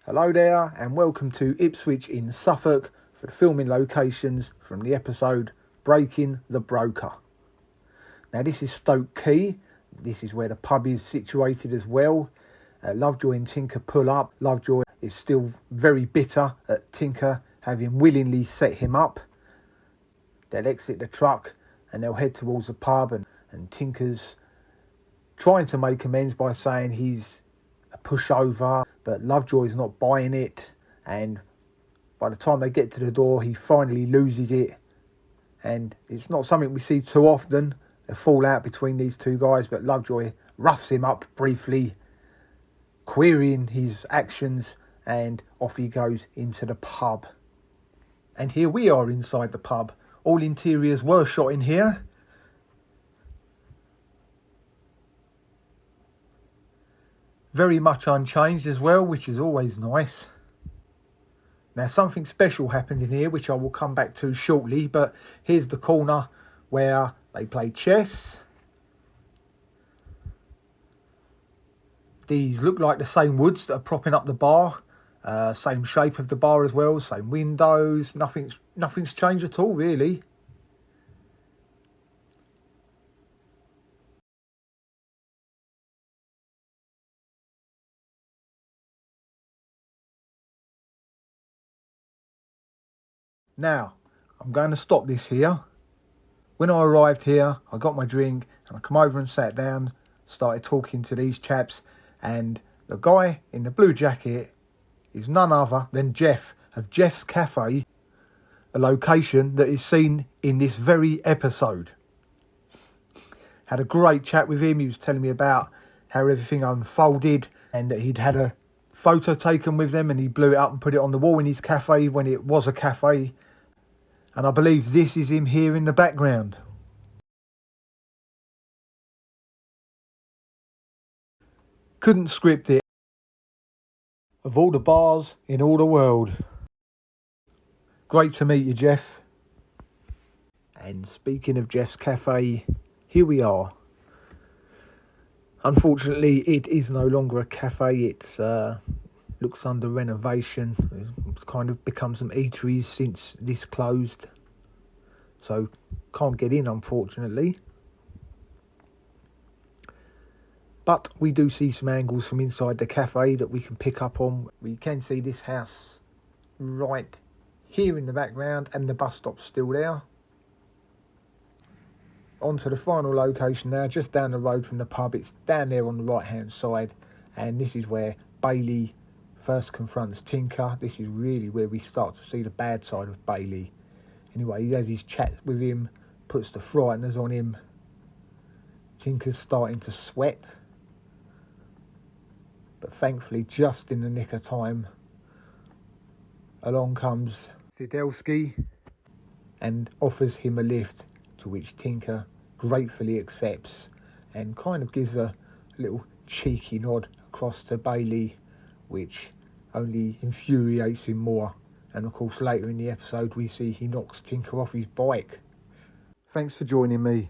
Hello there and welcome to Ipswich in Suffolk for the filming locations from the episode Breaking the Broker. Now this is Stoke Key. This is where the pub is situated as well. Lovejoy and Tinker pull up. Lovejoy is still very bitter at Tinker having willingly set him up. They'll exit the truck and they'll head towards the pub and Tinker's trying to make amends by saying he's a pushover, but Lovejoy's not buying it, and by the time they get to the door he finally loses it, and it's not something we see too often, a fallout between these two guys, but Lovejoy roughs him up briefly, querying his actions, and off he goes into the pub. And here we are inside the pub. All interiors were shot in here. Very much unchanged as well, which is always nice. Now something special happened in here, which I will come back to shortly, but here's the corner where they play chess. These look like the same woods that are propping up the bar. Same shape of the bar as well, same windows, nothing's changed at all really. Now, I'm going to stop this here. When I arrived here, I got my drink and I come over and sat down, started talking to these chaps, and the guy in the blue jacket is none other than Jeff of Jeff's Cafe, a location that is seen in this very episode. Had a great chat with him. He was telling me about how everything unfolded and that he'd had a photo taken with them and he blew it up and put it on the wall in his cafe when it was a cafe. And I believe this is him here in the background. Couldn't script it. Of all the bars in all the world. Great to meet you, Jeff. And speaking of Jeff's Cafe, here we are. Unfortunately, it is no longer a cafe. It's looks under renovation. It's kind of become some eateries since this closed. So can't get in, unfortunately. But we do see some angles from inside the cafe that we can pick up on. We can see this house right here in the background and the bus stop's still there. On to the final location now, just down the road from the pub. It's down there on the right hand side, and this is where Bailey first confronts Tinker. This is really where we start to see the bad side of Bailey. Anyway, he has his chat with him, puts the frighteners on him. Tinker's starting to sweat, but thankfully just in the nick of time along comes Zidelsky and offers him a lift, to which Tinker gratefully accepts and kind of gives a little cheeky nod across to Bailey, which only infuriates him more. And of course later in the episode we see he knocks Tinker off his bike. Thanks for joining me.